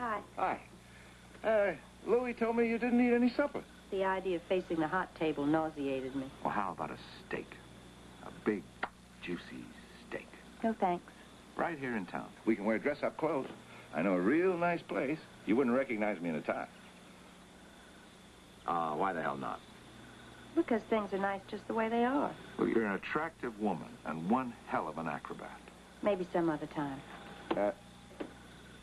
Hi. Hi. Louie told me you didn't eat any supper. The idea of facing the hot table nauseated me. Well, how about a steak? A big, juicy steak. No, thanks. Right here in town. We can wear dress-up clothes. I know a real nice place. You wouldn't recognize me in a tie. Why the hell not? Because things are nice just the way they are. Well, you're an attractive woman and one hell of an acrobat. Maybe some other time.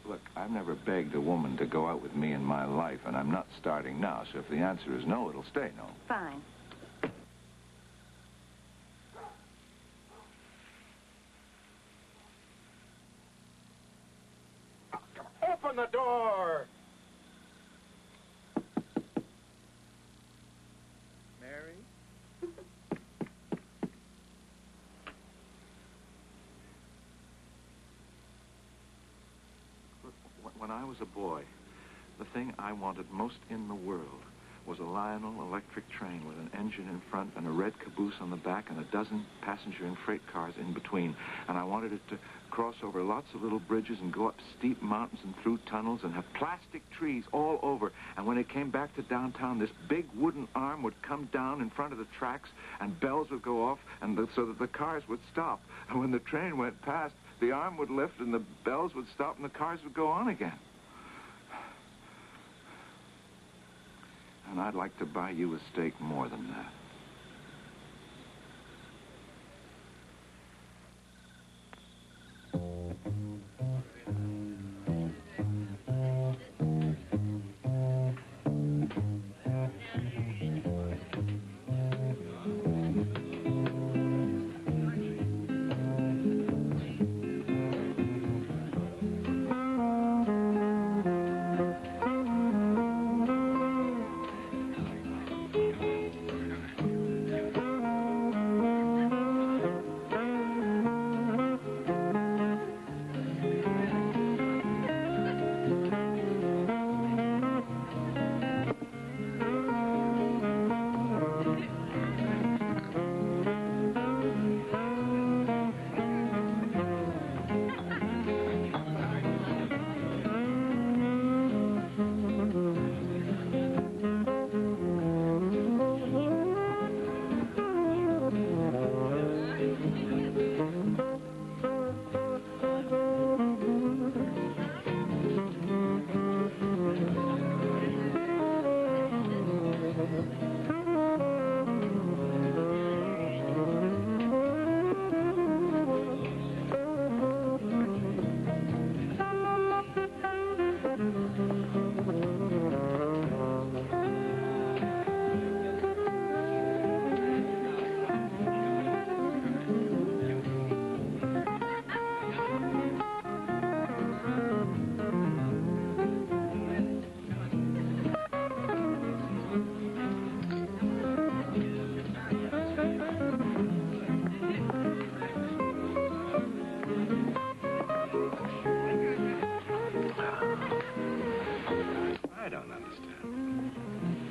Look, I've never begged a woman to go out with me in my life, and I'm not starting now, so if the answer is no, it'll stay no. Fine. Open the door! Mary? When I was a boy, the thing I wanted most in the world was a Lionel electric train with an engine in front and a red caboose on the back and a dozen passenger and freight cars in between. And I wanted it to cross over lots of little bridges and go up steep mountains and through tunnels and have plastic trees all over. And when it came back to downtown, this big wooden arm would come down in front of the tracks and bells would go off so that the cars would stop. And when the train went past, the arm would lift and the bells would stop and the cars would go on again. And I'd like to buy you a steak more than that.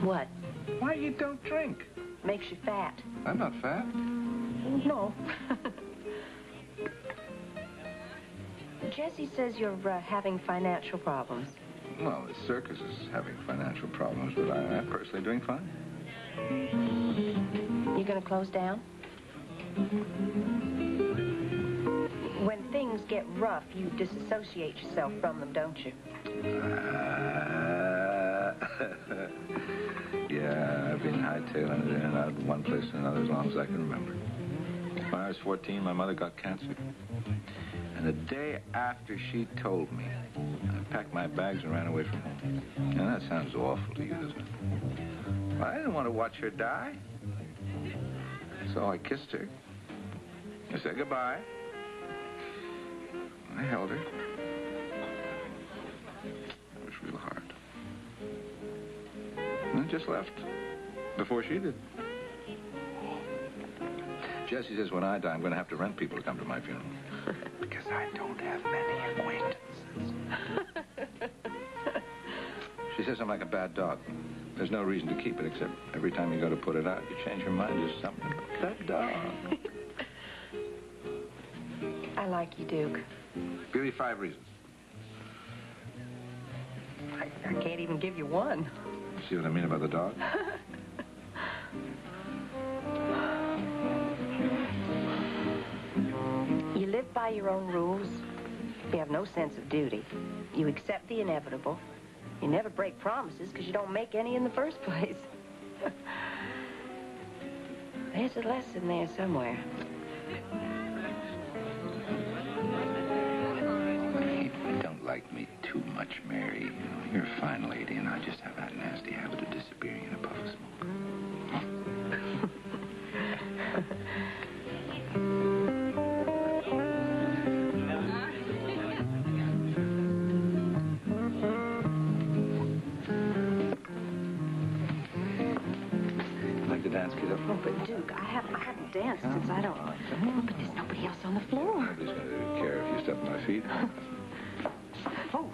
What? Why you don't drink? Makes you fat. I'm not fat. No. Jesse says you're having financial problems. Well, the circus is having financial problems, but I'm personally doing fine. You gonna close down? When things get rough, you disassociate yourself from them, don't you? Yeah, I've been hightailing it in and out of one place and another as long as I can remember. When I was 14, my mother got cancer. And the day after she told me, I packed my bags and ran away from home. And that sounds awful to you, doesn't it? Well, I didn't want to watch her die. So I kissed her. I said goodbye. I held her. It was real hard. And I just left before she did. Jesse says when I die, I'm going to have to rent people to come to my funeral. Because I don't have many acquaintances. She says I'm like a bad dog. There's no reason to keep it except every time you go to put it out, you change your mind to something about that dog. I like you, Duke. Give me 5 reasons. I can't even give you one. See what I mean about the dog? You live by your own rules. You have no sense of duty. You accept the inevitable. You never break promises because you don't make any in the first place. There's a lesson there somewhere. You don't like me too much, Mary. You know, you're a fine lady, and I just have that nasty habit of disappearing in a puff of smoke. Dance, kiddo. Oh, but Duke, I haven't danced since I don't... But there's nobody else on the floor. Nobody's going to care if you step on my feet. Oh.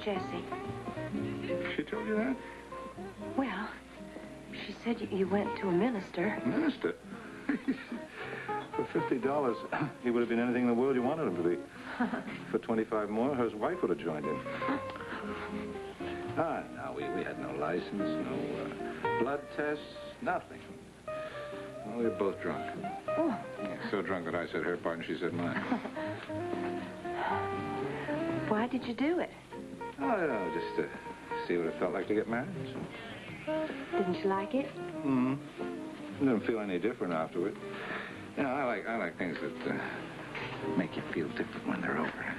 Jessie. She told you that? Well, she said you went to a minister. Minister? For $50, he would have been anything in the world you wanted him to be. For 25 more, his wife would have joined in. No, we had no license, no blood tests, nothing. Well, we were both drunk. Oh. Yeah, so drunk that I said her part and she said mine. Why did you do it? Oh, you know, just to see what it felt like to get married. So. Didn't you like it? Mm-hmm. Didn't feel any different afterward. You know, I like things that make you feel different when they're over.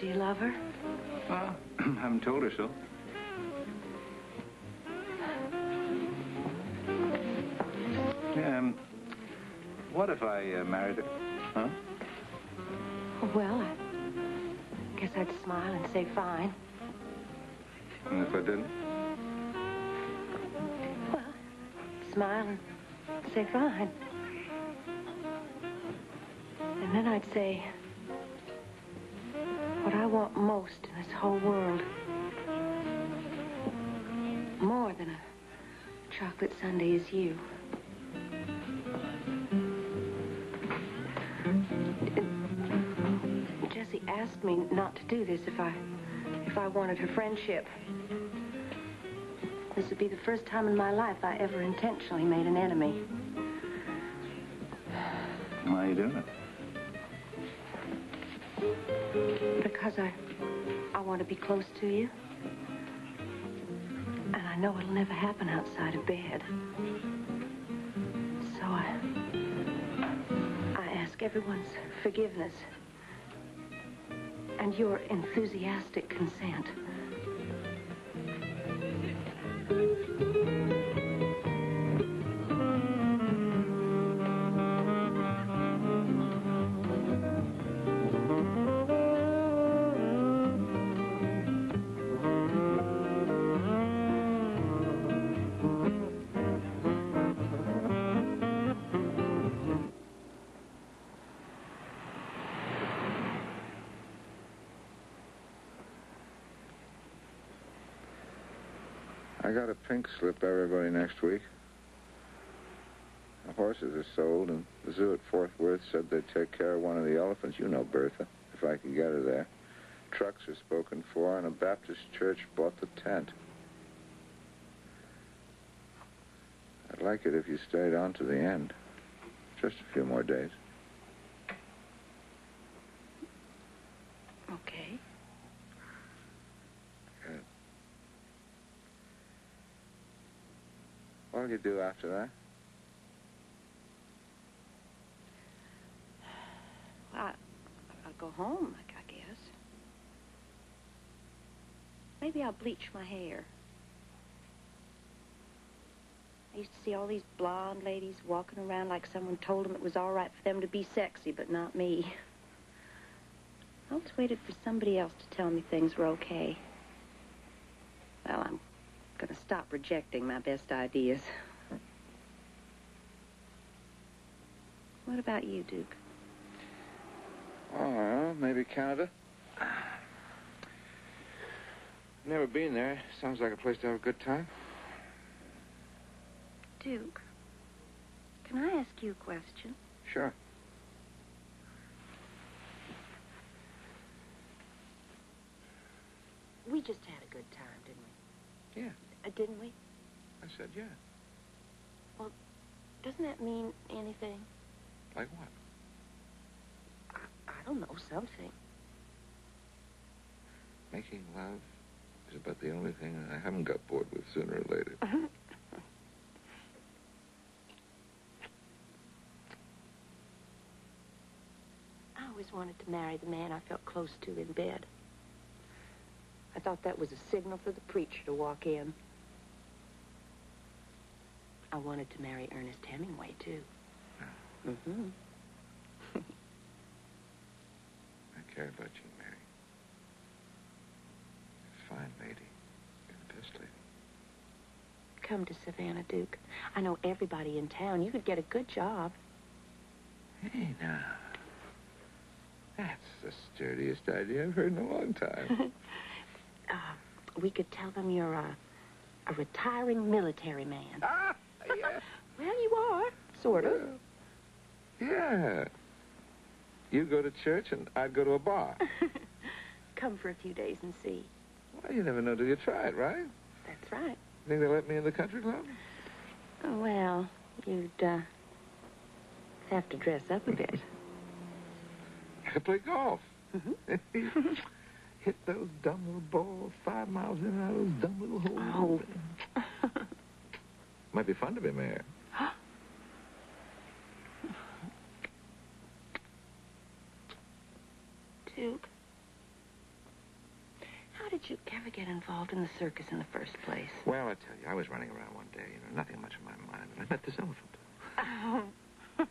Do you love her? Well, I haven't told her so. What if I married her? Huh? Well, I guess I'd smile and say fine. And if I didn't? Well, smile and say fine. And then I'd say what I want most in this whole world. More than a chocolate sundae is you. Jessie asked me not to do this if I wanted her friendship. This would be the first time in my life I ever intentionally made an enemy. Why are you doing it? Because I want to be close to you. And I know it'll never happen outside of bed. So I ask everyone's forgiveness and your enthusiastic consent. I got a pink slip everybody next week. The horses are sold, and the zoo at Fort Worth said they'd take care of one of the elephants. You know Bertha, if I could get her there. Trucks are spoken for, and a Baptist church bought the tent. I'd like it if you stayed on to the end. Just a few more days. Okay. Good. What'll you do after that? I'll go home, I guess. Maybe I'll bleach my hair. I used to see all these blonde ladies walking around like someone told them it was all right for them to be sexy, but not me. I always waited for somebody else to tell me things were okay. Well, I'm gonna stop rejecting my best ideas. What about you, Duke? Oh, maybe Canada. Never been there. Sounds like a place to have a good time. Duke, can I ask you a question? Sure. We just had a good time, didn't we? Yeah, Didn't we? I said yeah. Well, doesn't that mean anything? Like what? I don't know, something. Making love is about the only thing I haven't got bored with sooner or later. I always wanted to marry the man I felt close to in bed. I thought that was a signal for the preacher to walk in. I wanted to marry Ernest Hemingway, too. Mm-hmm. I care about you, Mary. You're a fine lady. You're the best lady. Come to Savannah, Duke. I know everybody in town. You could get a good job. Hey, now. That's the sturdiest idea I've heard in a long time. We could tell them you're a retiring military man. Ah, yeah. Well, you are, sort of. Yeah. You go to church and I'd go to a bar. Come for a few days and see. Well, you never know till you try it, right? That's right. Think they'll let me in the country club? Oh, well, you'd have to dress up a bit. I could play golf. Mm-hmm. Hit those dumb little balls 5 miles in and out of those dumb little holes. Oh. Might be fun to be mayor. Duke, how did you ever get involved in the circus in the first place? Well, I tell you, I was running around one day, nothing much on my mind, and I met this elephant. Oh.